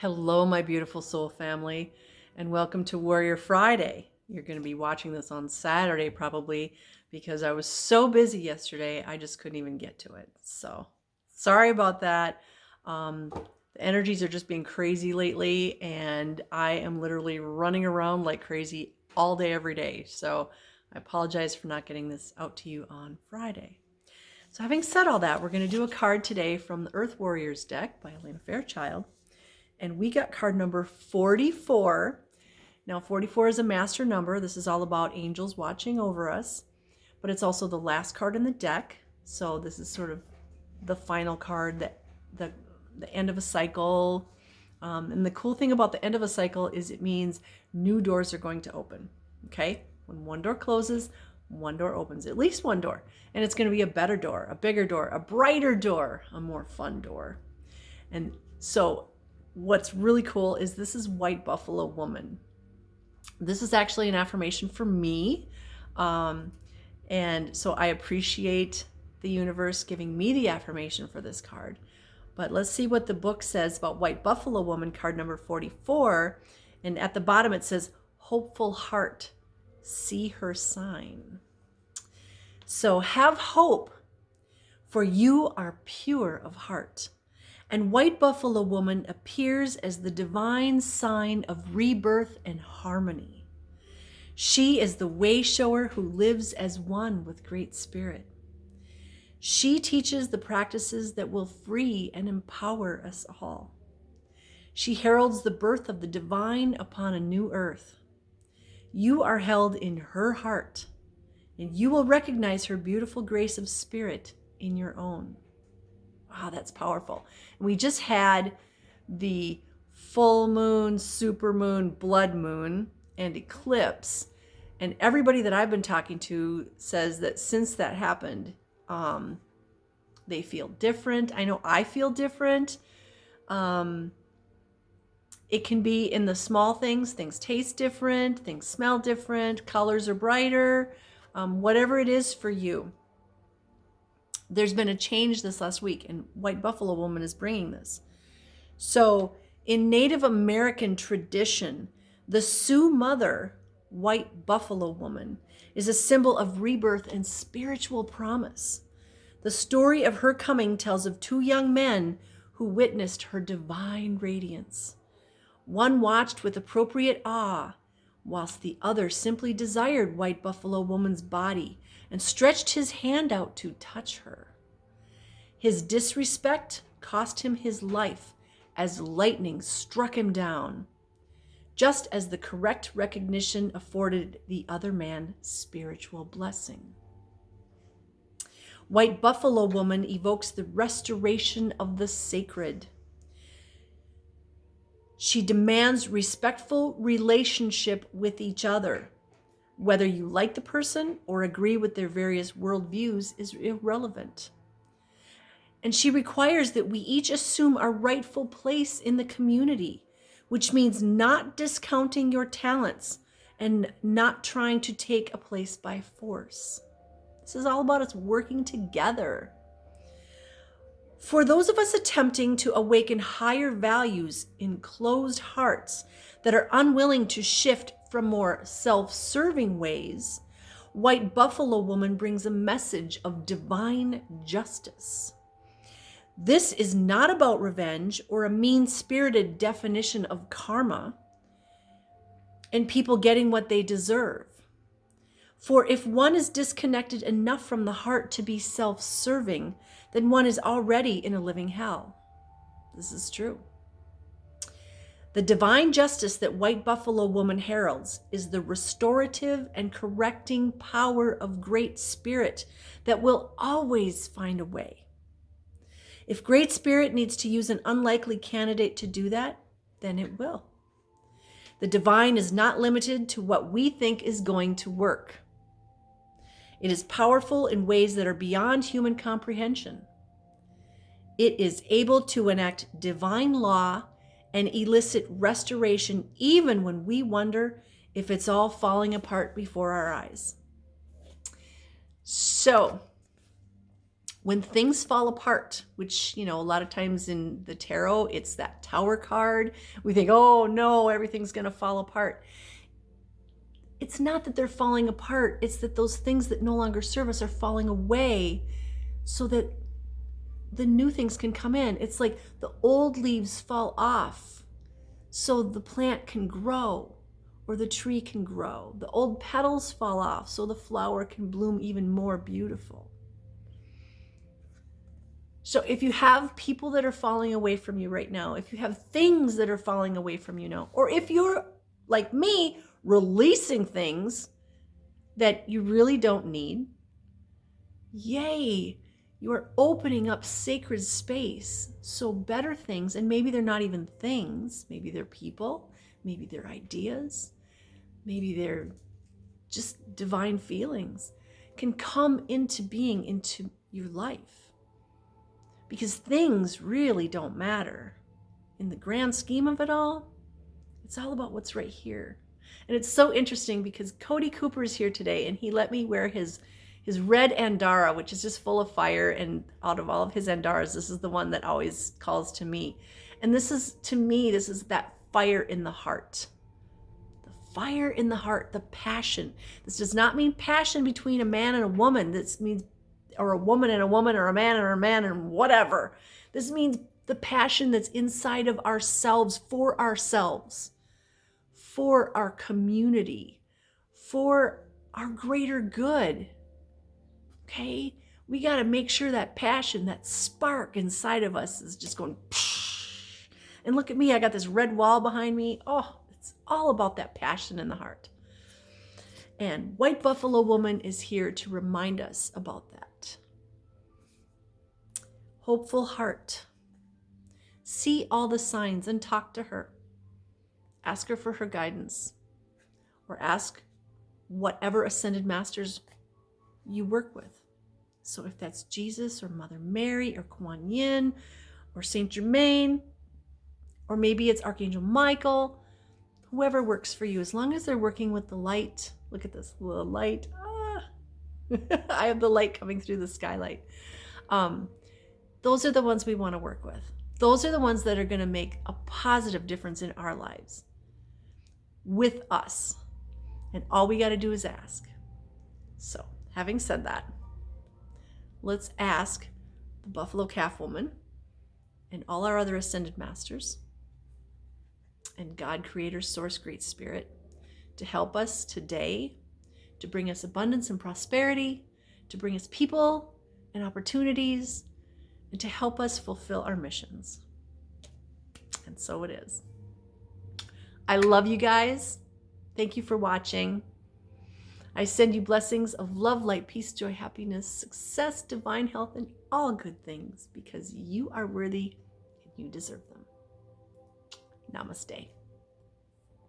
Hello, my beautiful soul family, and welcome to Warrior Friday. You're going to be watching this on Saturday probably because I was so busy yesterday, I just couldn't even get to it. So, sorry about that. The energies are just being crazy lately, and I am literally running around like crazy all day, every day. So, I apologize for not getting this out to you on Friday. So, having said all that, we're going to do a card today from the Earth Warriors deck by Alana Fairchild. And we got card number 44. Now, 44 is a master number. This is all about angels watching over us, but it's also the last card in the deck. So this is sort of the final card, that the end of a cycle. And the cool thing about the end of a cycle is it means new doors are going to open. Okay? When one door closes, one door opens, at least one door. And it's going to be a better door, a bigger door, a brighter door, a more fun door. And so what's really cool is this is White Buffalo Woman. This is actually an affirmation for me. And so I appreciate the universe giving me the affirmation for this card. But let's see what the book says about White Buffalo Woman, card number 44. And at the bottom it says, hopeful heart, see her sign. So have hope, for you are pure of heart. And White Buffalo Woman appears as the divine sign of rebirth and harmony. She is the way shower who lives as one with Great Spirit. She teaches the practices that will free and empower us all. She heralds the birth of the divine upon a new earth. You are held in her heart, and you will recognize her beautiful grace of spirit in your own. Wow, that's powerful. And we just had the full moon, super moon, blood moon, and eclipse. And everybody that I've been talking to says that since that happened, they feel different. I know I feel different. It can be in the small things. Things taste different. Things smell different. Colors are brighter. Whatever it is for you. There's been a change this last week, and White Buffalo Woman is bringing this. So in Native American tradition, the Sioux Mother, White Buffalo Woman, is a symbol of rebirth and spiritual promise. The story of her coming tells of two young men who witnessed her divine radiance. One watched with appropriate awe, whilst the other simply desired White Buffalo Woman's body and stretched his hand out to touch her. His disrespect cost him his life as lightning struck him down, just as the correct recognition afforded the other man spiritual blessing. White Buffalo Woman evokes the restoration of the sacred. She demands respectful relationship with each other. Whether you like the person or agree with their various worldviews is irrelevant. And she requires that we each assume our rightful place in the community, which means not discounting your talents and not trying to take a place by force. This is all about us working together. For those of us attempting to awaken higher values in closed hearts that are unwilling to shift from more self-serving ways, White Buffalo Woman brings a message of divine justice. This is not about revenge or a mean-spirited definition of karma and people getting what they deserve. For if one is disconnected enough from the heart to be self-serving, then one is already in a living hell. This is true. The divine justice that White Buffalo Woman heralds is the restorative and correcting power of Great Spirit that will always find a way. If Great Spirit needs to use an unlikely candidate to do that, then it will. The divine is not limited to what we think is going to work. It is powerful in ways that are beyond human comprehension. It is able to enact divine law and elicit restoration even when we wonder if it's all falling apart before our eyes. So, When things fall apart, which, a lot of times in the tarot, it's that Tower card. We think, oh no, everything's going to fall apart. It's not that they're falling apart. It's that those things that no longer serve us are falling away so that the new things can come in. It's like the old leaves fall off so the plant can grow or the tree can grow. The old petals fall off so the flower can bloom even more beautiful. So if you have people that are falling away from you right now, if you have things that are falling away from you now, or if you're like me, releasing things that you really don't need, yay, you are opening up sacred space. So better things, and maybe they're not even things, maybe they're people, maybe they're ideas, maybe they're just divine feelings, can come into being into your life. Because things really don't matter. In the grand scheme of it all, it's all about what's right here. And it's so interesting because Cody Cooper is here today, and he let me wear his red Andara, which is just full of fire. And out of all of his Andaras, this is the one that always calls to me. And this is, to me, this is that fire in the heart. The fire in the heart, the passion. This does not mean passion between a man and a woman. This means, or a woman and a woman, or a man and a man and whatever. This means the passion that's inside of ourselves, for our community, for our greater good. Okay? We got to make sure that passion, that spark inside of us is just going, psh. And look at me, I got this red wall behind me. Oh, it's all about that passion in the heart. And White Buffalo Woman is here to remind us about that. Hopeful heart. See all the signs and talk to her. Ask her for her guidance, or ask whatever ascended masters you work with. So if that's Jesus or Mother Mary or Kuan Yin or Saint Germain, or maybe it's Archangel Michael, whoever works for you, as long as they're working with the light. Look at this little light. I have the light coming through the skylight. Those are the ones we want to work with. Those are the ones that are going to make a positive difference in our lives with us. And all we got to do is ask. So, having said that, let's ask the Buffalo Calf Woman and all our other ascended masters and God, Creator, Source, Great Spirit to help us today, to bring us abundance and prosperity, to bring us people and opportunities, and to help us fulfill our missions. And so it is. I love you guys. Thank you for watching. I send you blessings of love, light, peace, joy, happiness, success, divine health, and all good things, because you are worthy and you deserve them. Namaste.